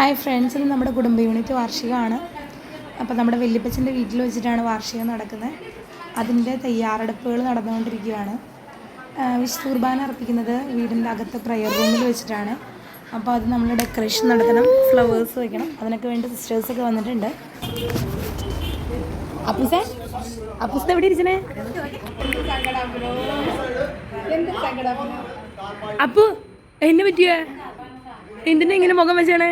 Hi friends, ഇന്ന് നമ്മുടെ കുടുംബ യൂണിറ്റ് വാർഷികമാണ്. അപ്പോൾ നമ്മുടെ വല്യപ്പച്ചൻ്റെ വീട്ടിൽ വെച്ചിട്ടാണ് വാർഷികം നടക്കുന്നത്. അതിൻ്റെ തയ്യാറെടുപ്പുകൾ നടന്നുകൊണ്ടിരിക്കുകയാണ്. വിശുദ്ധ കുർബാന അർപ്പിക്കുന്നത് വീടിൻ്റെ അകത്ത് പ്രയർ റൂമിൽ വെച്ചിട്ടാണ്. അപ്പോൾ അത് നമ്മൾ ഡെക്കറേഷൻ നടത്തണം, ഫ്ലവേഴ്സ് വയ്ക്കണം. അതിനൊക്കെ വേണ്ടി സിസ്റ്റേഴ്സൊക്കെ വന്നിട്ടുണ്ട്. അപ്പൂസ് എവിടെ ഇരിക്കണേ? അപ്പു എന്നെ പറ്റിയ എന്തിനാ ഇങ്ങനെ മുഖം വെച്ചാണേ?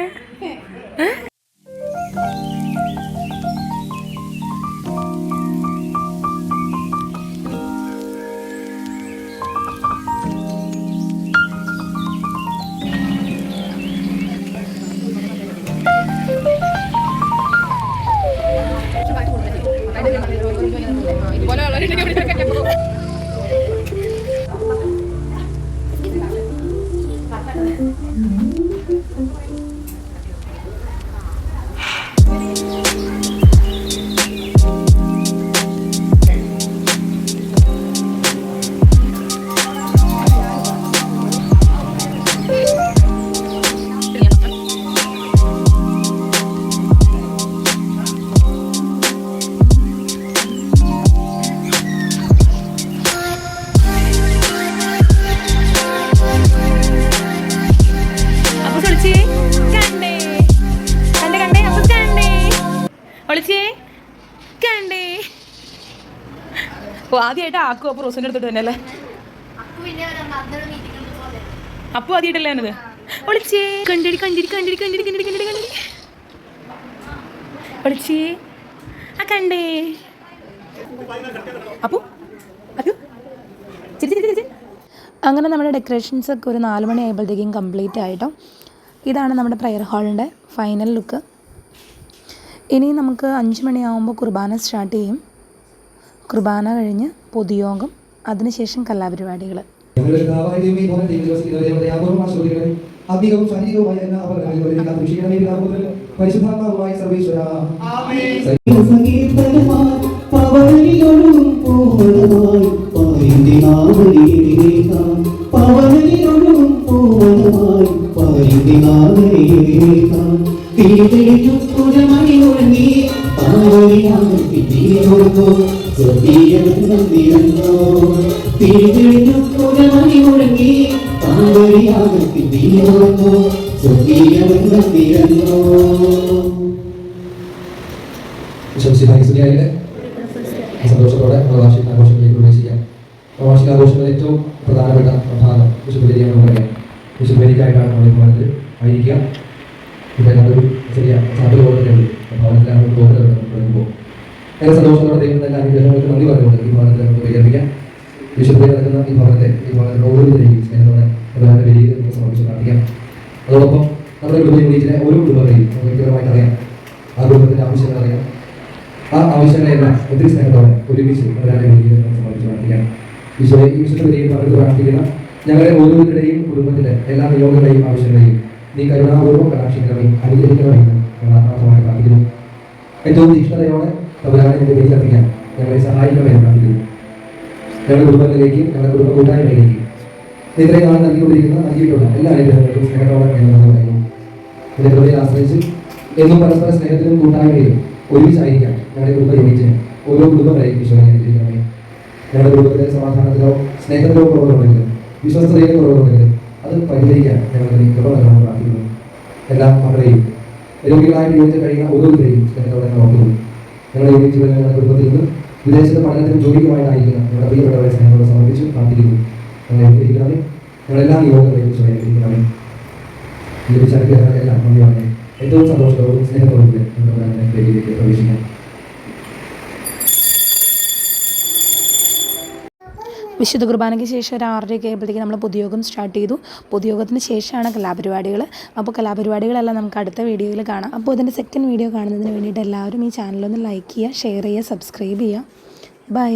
ആദ്യമായിട്ട് ആക്കും. അപ്പോൾ റോസിൻ്റെ അടുത്തിട്ട് തന്നെ അല്ലേ? അപ്പു ആദ്യമായിട്ടല്ലേ എന്നത്? ഒളിച്ചേ കണ്ടിരി കണ്ടിരി കണ്ടിരി കണ്ടിരി കണ്ടിരി കണ്ടിരി കണ്ടിരി ഒളിച്ചേ ആ കണ്ടേ അപ്പു അപ്പു അങ്ങനെ നമ്മുടെ ഡെക്കറേഷൻസ് ഒക്കെ ഒരു 4 മണി ആയപ്പോഴത്തേക്കും കംപ്ലീറ്റ് ആയിട്ടോ. ഇതാണ് നമ്മുടെ പ്രയർ ഹാളിൻ്റെ ഫൈനൽ ലുക്ക്. ഇനി നമുക്ക് 5 മണിയാകുമ്പോൾ കുർബാന സ്റ്റാർട്ട് ചെയ്യും. കുർബാന കഴിഞ്ഞ് പൊതുയോഗം, അതിനുശേഷം കലാപരിപാടികൾ. ആത്മീകവും ശാരീരികവുമായ എല്ലാ അപകടങ്ങളിലും പരിശുദ്ധാത്മാവുമായി സർവേശ്വര സന്തോഷത്തോടെ വാർഷികാഘോഷങ്ങളിലേക്ക് പ്രവേശിക്കാം. വാർഷികാഘോഷങ്ങളിൽ ഏറ്റവും പ്രധാനപ്പെട്ട ഭാഗം വിശുദ്ധബലിയാണെന്ന് പറയാം. വിശുദ്ധബലിക്കായിട്ടാണ് നമ്മൾ ഭവനത്തിൽ ആയിരിക്കുക. ഇവിടെ നല്ലൊരു ചെറിയ സാമ്പിൾ പോലത്തെ ഭവനത്തിലാണ് പോകുമ്പോൾ വളരെ സന്തോഷത്തോടെ ദൈവത്തിന്റെ അനുഗ്രഹങ്ങൾക്ക് നന്ദി പറഞ്ഞുകൊണ്ട് ഈ ഭവനത്തിൽ നമുക്ക് പരിഹരിക്കാം. വിശുദ്ധബലി നടക്കുന്ന ഈ ഭവനത്തിൽ ഓരോരുത്തരെയും സ്നേഹത്തോടെ പ്രധാന ബലിയിൽ നമുക്ക് സമർപ്പിച്ച് പ്രാർത്ഥിക്കാം. അതോടൊപ്പം നമ്മുടെ കുടുംബ യൂണിറ്റിലെ ഓരോ കുടുംബങ്ങളെയും നമുക്ക് വ്യക്തിപരമായിട്ട് അറിയാം. ആ കുടുംബത്തിന്റെ ആവശ്യങ്ങൾ അറിയാം. ആ ആവശ്യങ്ങളെല്ലാം ഒത്തിരി സ്നേഹത്തോടെ ഒരുമിച്ച് പ്രധാന ബലിയിൽ നമുക്ക് സമർപ്പിച്ച് പ്രാർത്ഥിക്കാം. ഈശോയെ ഈ വിശുദ്ധ ബലിയിൽ പങ്കെടുത്ത് പ്രാർത്ഥിക്കുന്ന ഞങ്ങളുടെ ഓരോരുത്തരുടെയും കുടുംബത്തിലെ എല്ലാ നിയോഗങ്ങളെയും ആവശ്യങ്ങളെയും നീ കരുണാപൂർവ്വം കടാക്ഷിക്കണമേ, അനുഗ്രഹിക്കണമെന്ന് ഞങ്ങൾ ആത്മാർത്ഥമായി പ്രാർത്ഥിക്കുന്നു. ഏറ്റവും തീക്ഷ്ണതയോടെ തമ്പുരാനെ നിന്റെ ബലി അർപ്പിക്കാൻ ഞങ്ങളെ സഹായിക്കണമെന്ന് പ്രാർത്ഥിക്കുന്നു. ഞങ്ങളുടെ കുടുംബത്തിലേക്ക്, ഞങ്ങളുടെ കുടുംബ കൂട്ടായ്മയിലേക്ക് ഇത്രയും നാൾ നൽകിയിട്ടുള്ള എല്ലാ അനുഗ്രഹങ്ങൾക്കും സ്നേഹത്തോടെ എന്ന് പറയുന്നു. ഇതിന്റെ കൃപയെ ആശ്രയിച്ച് എന്നും പരസ്പര സ്നേഹത്തിലും കൂട്ടായ്മയിലും ഒരുമിച്ചായിരിക്കാം ഞങ്ങളുടെ കുടുംബ യൂണിറ്റിന് ഓരോ കുടുംബങ്ങളെയും ഈശോയെ അനുഗ്രഹിക്കണമേ. ഞങ്ങളുടെ കുടുംബത്തിലെ സമാധാനത്തിലോ സ്നേഹത്തിലോ കുറവുണ്ടെങ്കിലും വിശ്വസ്തതയിലോ കുറവുണ്ടെങ്കിലും അത് പരിഹരിക്കാൻ ഞങ്ങളുടെ കൃപ നൽകണമെന്ന് പ്രാർത്ഥിക്കുന്നു. എല്ലാ മക്കളെയും രോഗികളായിട്ട് യൂണിറ്റ് കഴിയുന്ന ഓരോരുത്തരെയും സ്നേഹത്തോടെ നോക്കുന്നു. ഞങ്ങളുടെ യൂണിറ്റ് ഞങ്ങളുടെ കുടുംബത്തിൽ നിന്ന് വിദേശത്ത് പഠനത്തിനും ജോലിക്കുമായിട്ടായിരിക്കുന്ന ഞങ്ങളുടെ പ്രിയപ്പെട്ടവരെ സ്നേഹത്തോടെ സമർപ്പിച്ച് പ്രാർത്ഥിക്കുന്നു. ഞങ്ങളെ അനുഗ്രഹിക്കണമേ. ഞങ്ങളെല്ലാ നിയോഗങ്ങളെയും ഈശോയെ അനുഗ്രഹിക്കണമേ. ലഭിച്ച അനുഗ്രഹങ്ങളെല്ലാം നന്ദിയാണ്. ഏറ്റവും സന്തോഷത്തോടും സ്നേഹത്തോടും നമ്മുടെ വേദിയിലേക്ക് പ്രവേശിക്കാം. വിശുദ്ധ കുർബാനയ്ക്ക് ശേഷം ഒരു 6:30 ആയപ്പോഴത്തേക്ക് നമ്മൾ പൊതുയോഗം സ്റ്റാർട്ട് ചെയ്തു. പൊതുയോഗത്തിന് ശേഷമാണ് കലാപരിപാടികൾ. അപ്പോൾ കലാപരിപാടികളെല്ലാം നമുക്ക് അടുത്ത വീഡിയോയിൽ കാണാം. അപ്പോൾ ഇതിൻ്റെ സെക്കൻഡ് വീഡിയോ കാണുന്നതിന് വേണ്ടിയിട്ട് എല്ലാവരും ഈ ചാനലൊന്ന് ലൈക്ക് ചെയ്യുക, ഷെയർ ചെയ്യുക, സബ്സ്ക്രൈബ് ചെയ്യുക. ബൈ.